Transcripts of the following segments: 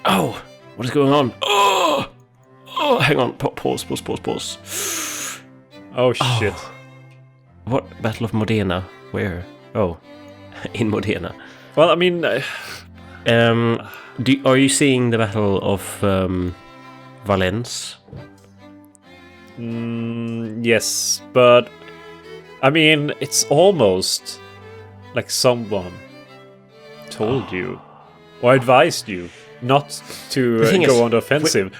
Oh, what is going on? Oh, hang on. Pause. Oh shit! What Battle of Modena? Where? Oh, in Modena. Well, I mean, are you seeing the Battle of Valence? yes, but I mean, it's almost like someone told you or advised you not to go on the offensive.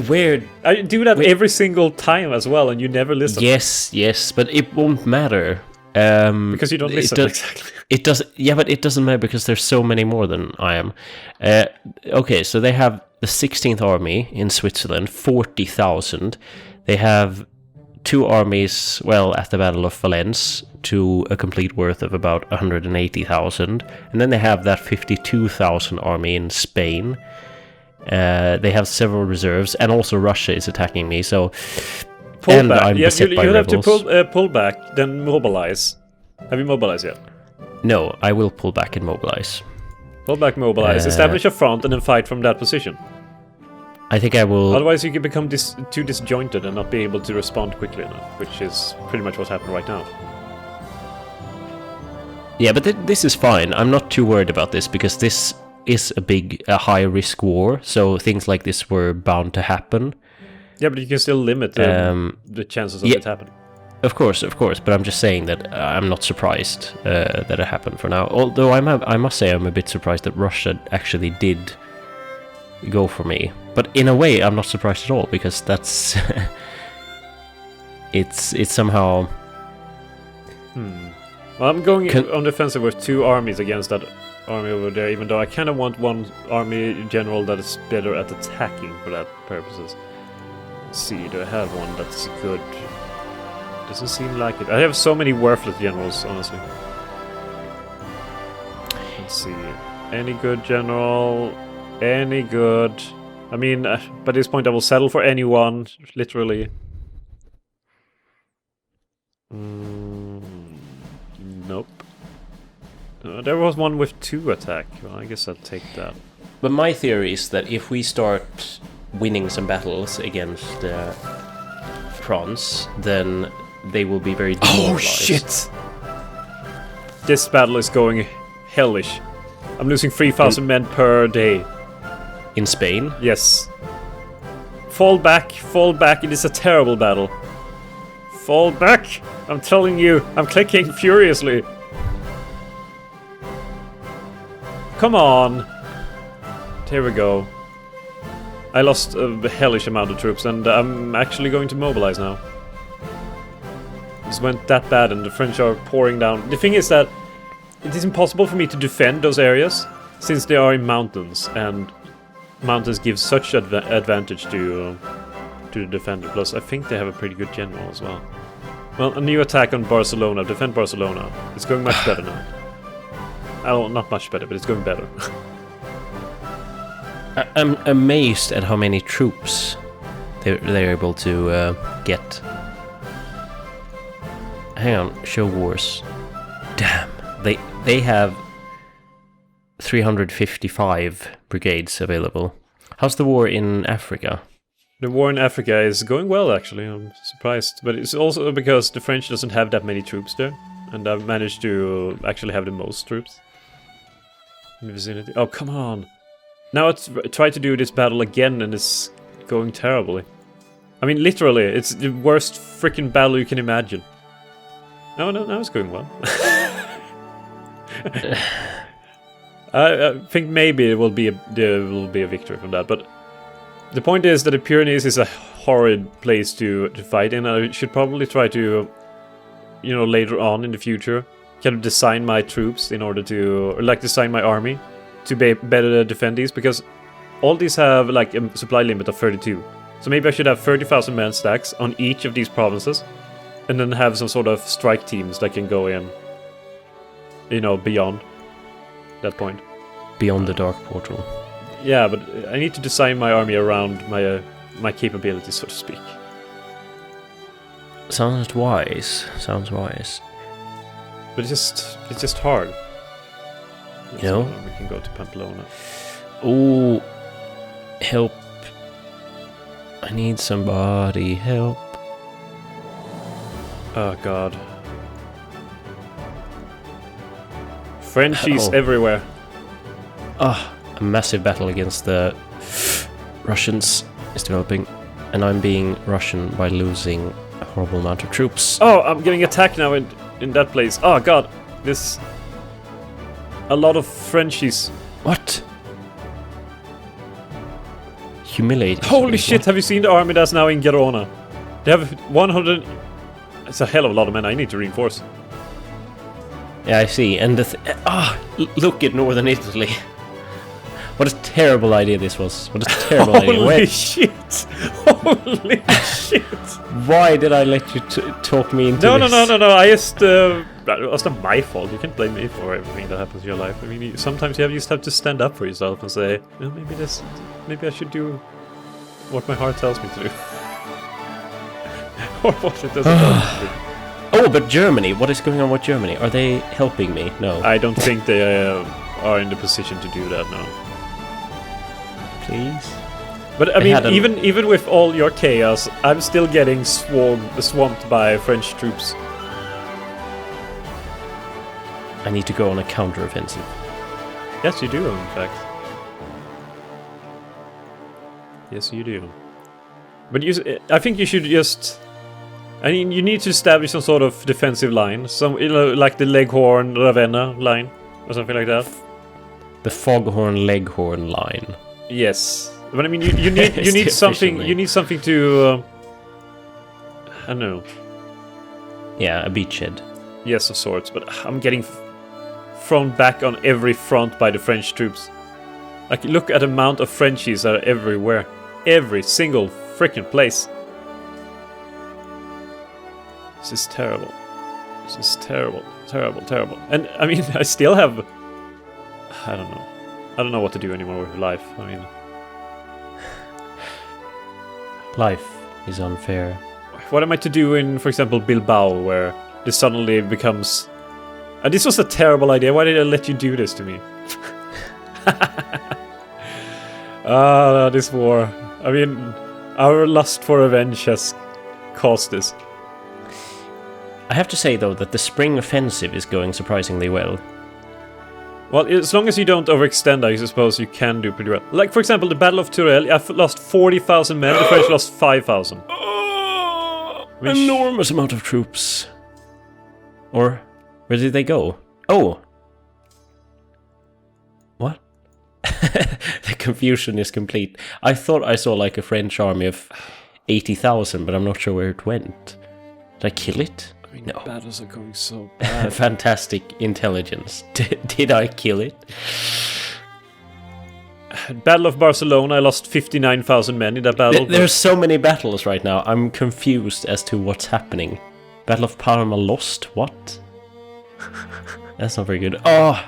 Weird. I do that every single time as well, and you never listen. Yes, but it won't matter. Because you don't listen exactly. It does. Yeah, but it doesn't matter because there's so many more than I am. Okay, so they have the 16th Army in Switzerland, 40,000. They have 2 armies, at the Battle of Valence, to a complete worth of about 180,000. And then they have that 52,000 army in Spain. They have several reserves, and also Russia is attacking me, so... Pull back. You have to pull back, then mobilize. Have you mobilized yet? No, I will pull back and mobilize. Pull back, mobilize. Establish a front and then fight from that position. I think I will... Otherwise you can become too disjointed and not be able to respond quickly enough, which is pretty much what's happening right now. Yeah, but this is fine. I'm not too worried about this, because this is a high-risk war, so things like this were bound to happen. Yeah, but you can still limit the chances of it happening. Of course, but I'm just saying that I'm not surprised that it happened for now. Although I must say I'm a bit surprised that Russia actually did go for me. But in a way, I'm not surprised at all, because that's... it's somehow... Well, I'm going on the offensive with 2 armies against that army over there, even though I kind of want one army general that is better at attacking for that purposes. Let's see, do I have one that's good? Doesn't seem like it. I have so many worthless generals, honestly. Let's see. Any good general? Any good? I mean, by this point I will settle for anyone, literally. Nope. There was one with 2 attack. Well, I guess I'll take that. But my theory is that if we start winning some battles against France, then they will be very demoralized. Oh shit! This battle is going hellish. I'm losing 3,000 men per day. In Spain? Yes. Fall back, it is a terrible battle. Fall back! I'm telling you, I'm clicking furiously. Come on! Here we go. I lost a hellish amount of troops, and I'm actually going to mobilize now. This went that bad, and the French are pouring down. The thing is that it is impossible for me to defend those areas, since they are in mountains, and mountains give such advantage to the defender. Plus, I think they have a pretty good general as well. Well, a new attack on Barcelona. Defend Barcelona. It's going much better now. Oh, not much better, but it's going better. I'm amazed at how many troops they're able to get. Hang on, show wars. Damn, they have 355 brigades available. How's the war in Africa? The war in Africa is going well, actually. I'm surprised, but it's also because the French doesn't have that many troops there, and I've managed to actually have the most troops in the vicinity. Oh, come on! Now it's try to do this battle again, and it's going terribly. I mean, literally, it's the worst freaking battle you can imagine. No, it's going well. I think maybe there will be a victory from that, but the point is that the Pyrenees is a horrid place to fight in. I should probably try to, later on in the future, kind of design my troops in order to, or like design my army to be better defend these, because all these have like a supply limit of 32. So maybe I should have 30,000 man stacks on each of these provinces, and then have some sort of strike teams that can go in, beyond that point. Beyond the Dark Portal. Yeah, but I need to design my army around my capabilities, so to speak. Sounds wise. But it's just hard. You know? We can go to Pamplona. Oh, Help. I need somebody. Help. Oh god. Frenchies Oh. everywhere. Ah, a massive battle against the Russians is developing, and I'm being Russian by losing a horrible amount of troops. Oh, I'm getting attacked now in that place. Oh god. This... A lot of Frenchies. What? Humiliating. Holy shit, have you seen the army that's now in Gerona? They have 100... It's a hell of a lot of men I need to reinforce. Yeah, I see. And look at northern Italy. What a terrible idea this was. What a terrible idea. Holy shit! Holy shit! Why did I let you talk me into this? No. I just... it was not my fault. You can't blame me for everything that happens in your life. I mean, sometimes you just have to stand up for yourself and say, oh, maybe I should do what my heart tells me to do. Or what it doesn't tell me to do. Oh, but Germany. What is going on with Germany? Are they helping me? No. I don't think they are in the position to do that now. Please? But I mean, even with all your chaos, I'm still getting swamped by French troops. I need to go on a counter-offensive. Yes, you do, in fact. Yes, you do. But I think you should just... I mean, you need to establish some sort of defensive line. Like the Leghorn Ravenna line, or something like that. The Foghorn Leghorn line. Yes. But I mean, you need something. You need something to... I don't know. Yeah, a beachhead. Yes, of sorts. But I'm getting thrown back on every front by the French troops. Like, look at the amount of Frenchies that are everywhere. Every single freaking place. This is terrible. This is terrible. Terrible. And, I mean, I still have... I don't know. I don't know what to do anymore with life. I mean... Life is unfair. What am I to do in, for example, Bilbao, where this suddenly becomes... this was a terrible idea. Why did I let you do this to me? This war. I mean, our lust for revenge has caused this. I have to say, though, that the spring offensive is going surprisingly well. Well, as long as you don't overextend, I suppose you can do pretty well. Like, for example, the Battle of Tourelle, I've lost 40,000 men, the French lost 5,000. Enormous amount of troops. Or, where did they go? Oh! What? The confusion is complete. I thought I saw like a French army of 80,000, but I'm not sure where it went. Did I kill it? I mean, no. Battles are going so bad. Fantastic intelligence. Did I kill it? Battle of Barcelona, I lost 59,000 men in that battle. There's so many battles right now. I'm confused as to what's happening. Battle of Parma lost? What? That's not very good. Oh!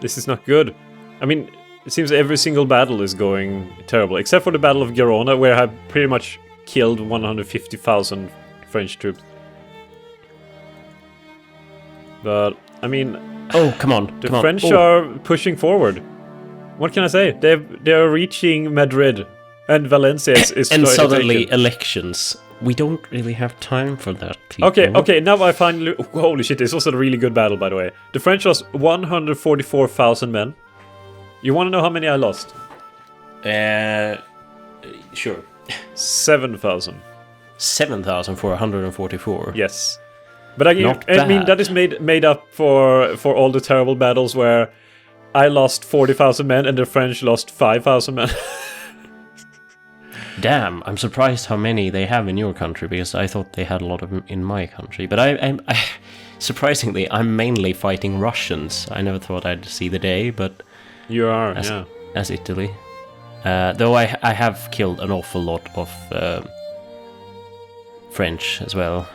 This is not good. I mean, it seems every single battle is going terrible. Except for the Battle of Gerona, where I pretty much killed 150,000 French troops. But, I mean... Oh, come on. The French are pushing forward. What can I say? They're reaching Madrid. And Valencia is and suddenly elections. We don't really have time for that, people. Okay, now I finally... Holy shit, this was a really good battle, by the way. The French lost 144,000 men. You want to know how many I lost? Sure. 7,000. 7,000 for 144? Yes. But I mean, that is made up for all the terrible battles where I lost 40,000 men and the French lost 5,000 men. Damn, I'm surprised how many they have in your country, because I thought they had a lot of them in my country. But I surprisingly, I'm mainly fighting Russians. I never thought I'd see the day, but... You are, as Italy. Though I have killed an awful lot of French as well.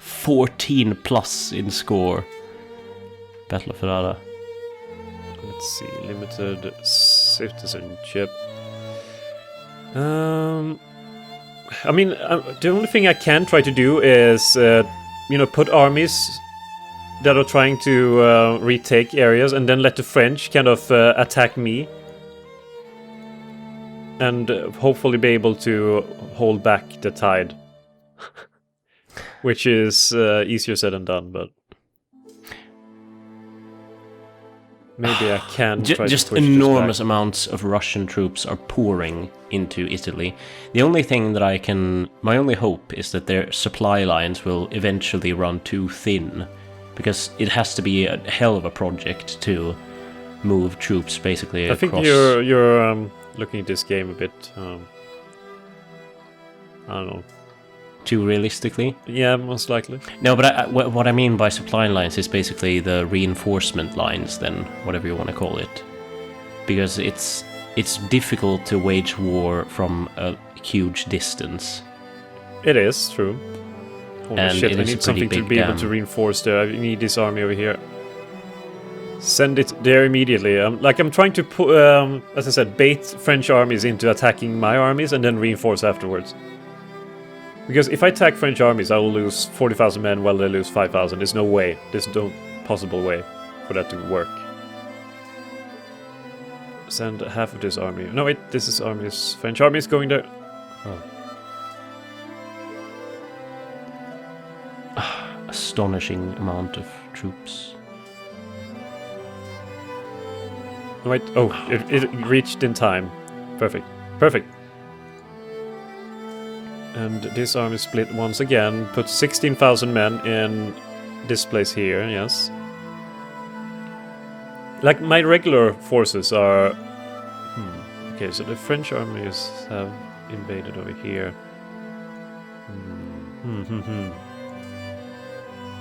14 plus in score. Battle of Ferrara. Let's see, limited citizenship. I mean, the only thing I can try to do is, put armies that are trying to retake areas, and then let the French kind of attack me, and hopefully be able to hold back the tide, which is easier said than done, but maybe I can try just to push enormous this back. amounts of Russian troops are pouring into Italy. The only thing that my only hope is that their supply lines will eventually run too thin, because it has to be a hell of a project to move troops basically across. I think you're looking at this game a bit, I don't know. Too realistically? Yeah, most likely. No, but what I mean by supply lines is basically the reinforcement lines, then, whatever you want to call it. Because it's difficult to wage war from a huge distance. It is, true. Holy And shit, it I is a need pretty something to big be able dam. to reinforce there. I need this army over here. Send it there immediately. I'm trying to, as I said, bait French armies into attacking my armies and then reinforce afterwards. Because if I attack French armies, I will lose 40,000 men while they lose 5,000. There's no way. There's no possible way for that to work. Send half of this army. No, wait, this is armies. French armies going there. Astonishing amount of troops. No, wait, oh, it reached in time. Perfect. Perfect. And this army split once again. Put 16,000 men in this place here, yes. Like, my regular forces are... Okay, so the French armies have invaded over here.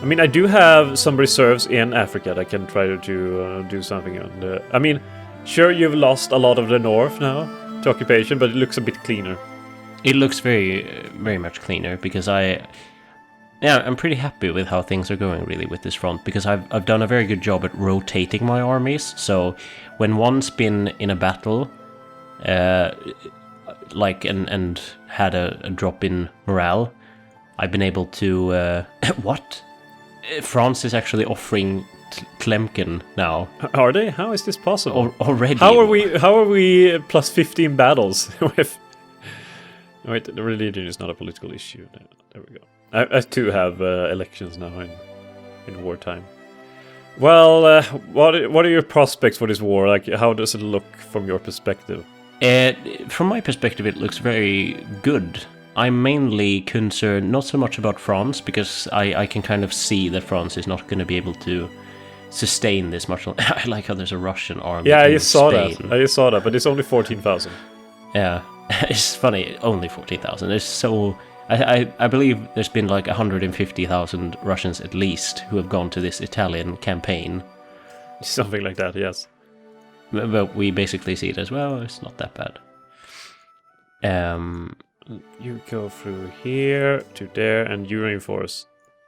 I mean, I do have some reserves in Africa that can try to do something on. I mean, sure, you've lost a lot of the north now to occupation, but it looks a bit cleaner. It looks very, very much cleaner, because I'm pretty happy with how things are going, really, with this front, because I've done a very good job at rotating my armies. So when one's been in a battle, and had a drop in morale, I've been able to what? France is actually offering Tlemcen now. Are they? How is this possible? Already? How are we plus 15 battles with? Wait, the religion is not a political issue. There we go. I too have elections now in wartime. Well, what are your prospects for this war? Like, how does it look from your perspective? From my perspective, it looks very good. I'm mainly concerned not so much about France, because I can kind of see that France is not going to be able to sustain this much. I like how there's a Russian army. Yeah, in I just saw Spain. that. I just saw that, but it's only 14,000. Yeah, it's funny. Only 14,000. It's so. I believe there's been like 150,000 Russians at least who have gone to this Italian campaign. Something like that. Yes. But we basically see it as, well, it's not that bad. You go through here to there, and you reinforce.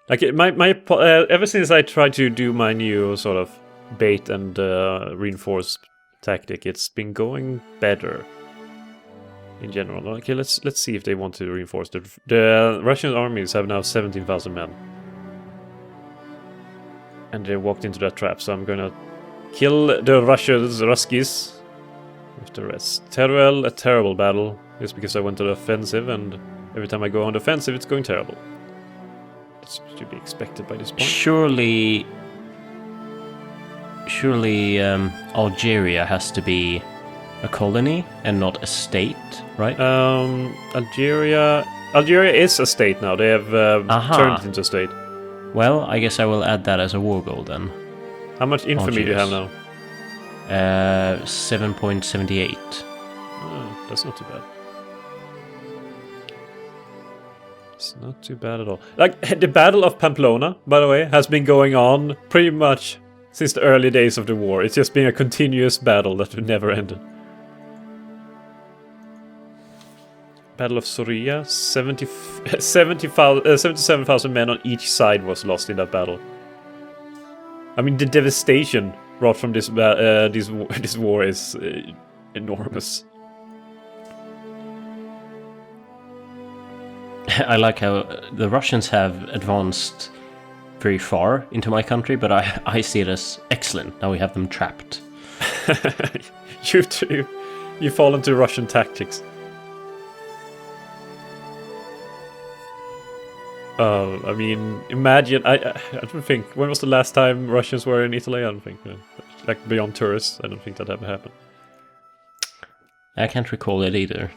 Like, ever since I tried to do my new sort of bait and reinforce tactic, it's been going better in general. Okay, let's see if they want to reinforce. The Russian armies have now 17,000 men, and they walked into that trap. So I'm gonna kill the Ruskies with the rest. Teruel, a terrible battle. It's because I went to the offensive, and every time I go on the offensive, it's going terrible. It's to be expected by this point. Surely, Algeria has to be a colony and not a state, right? Algeria is a state now. They have turned it into a state. Well, I guess I will add that as a war goal then. How much infamy do you have now? 7.78. Oh, that's not too bad. It's not too bad at all. Like, the Battle of Pamplona, by the way, has been going on pretty much since the early days of the war. It's just been a continuous battle that never ended. Battle of Soria, 77,000 men on each side was lost in that battle. I mean, the devastation brought from this war is enormous. I like how the Russians have advanced very far into my country, but I see it as excellent. Now we have them trapped. You too. You fall into Russian tactics. I mean, imagine. I don't think. When was the last time Russians were in Italy? I don't think. Like beyond tourists, I don't think that ever happened. I can't recall it either.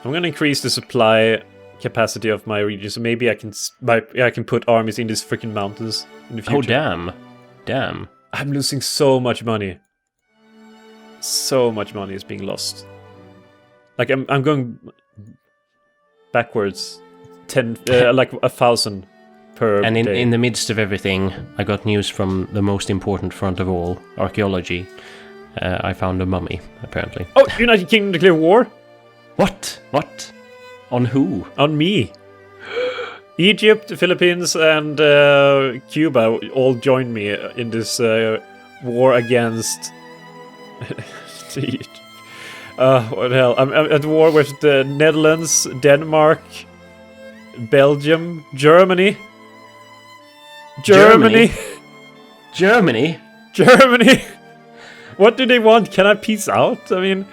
I'm gonna increase the supply capacity of my region, so maybe I can put armies in these freaking mountains in the future. Oh damn! I'm losing so much money. So much money is being lost. Like I'm going backwards. 10 like 1,000 per and day. In the midst of everything, I got news from the most important front of all, archaeology. I found a mummy, apparently. Oh, United Kingdom declare war? What? On who? On me. Egypt, the Philippines, and Cuba all joined me in this war against... what the hell? I'm at war with the Netherlands, Denmark... Belgium, Germany. Germany. What do they want? Can I peace out? I mean,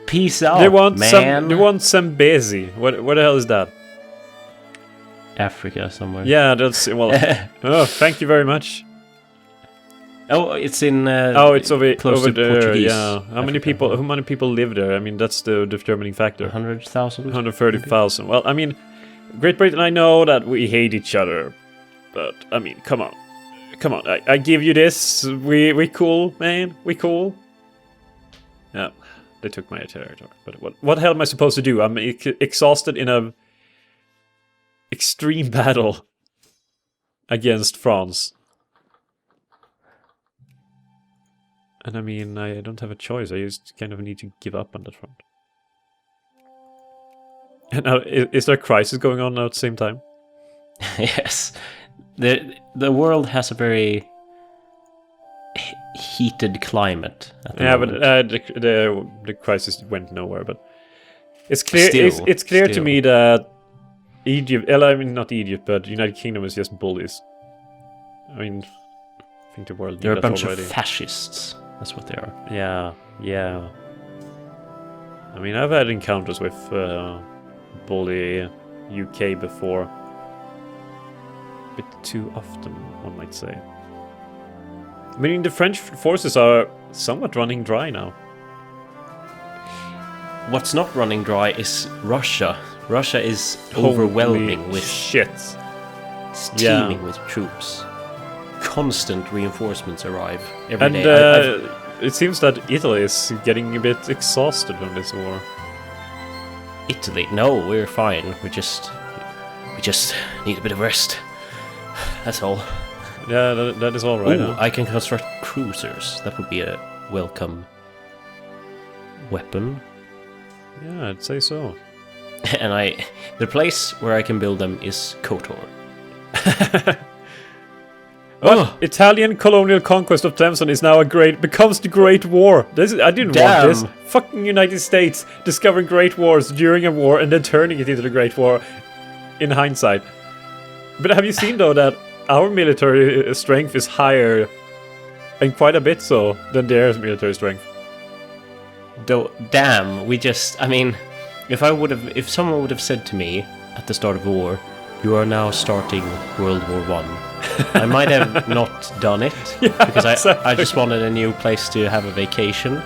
peace out. They want man. They want Zambezi. What the hell is that? Africa somewhere. Yeah, that's well. Oh, thank you very much. Oh, it's in. It's over to there. Portuguese Yeah. How many people live there? I mean, that's the determining factor. 100,000. 130,000. Well, I mean. Great Britain, I know that we hate each other, but I mean, come on, I give you this. We cool, man. We cool. Yeah, they took my territory, but what the hell am I supposed to do? I'm exhausted in a extreme battle against France, and I mean, I don't have a choice. I just kind of need to give up on that front. And now, is there a crisis going on now at the same time? Yes. The world has a very heated climate at the moment. But the crisis went nowhere. But it's clear. It's clear to me that Egypt. I mean, not Egypt, but the United Kingdom is just bullies. I mean, I think the world. They're a bunch of fascists. That's what they are. Yeah. I mean, I've had encounters with. Bully UK before. A bit too often, one might say. I mean, the French forces are somewhat running dry now. What's not running dry is Russia. Russia is overwhelming with shit. Steaming with troops. Constant reinforcements arrive every day. It seems that Italy is getting a bit exhausted from this war. Italy? No, we're fine. We just need a bit of rest. That's all. Yeah, that is all right. Ooh, I can construct cruisers. That would be a welcome weapon. Yeah, I'd say so. And the place where I can build them is KOTOR. Italian colonial conquest of Tlemcen is now becomes the Great War. I didn't want this. Fucking United States discovering great wars during a war and then turning it into the Great War in hindsight. But have you seen though that our military strength is higher, and quite a bit so, than their military strength? Damn, I mean, if someone would have said to me at the start of the war, you are now starting World War I. I might have not done it because I just wanted a new place to have a vacation.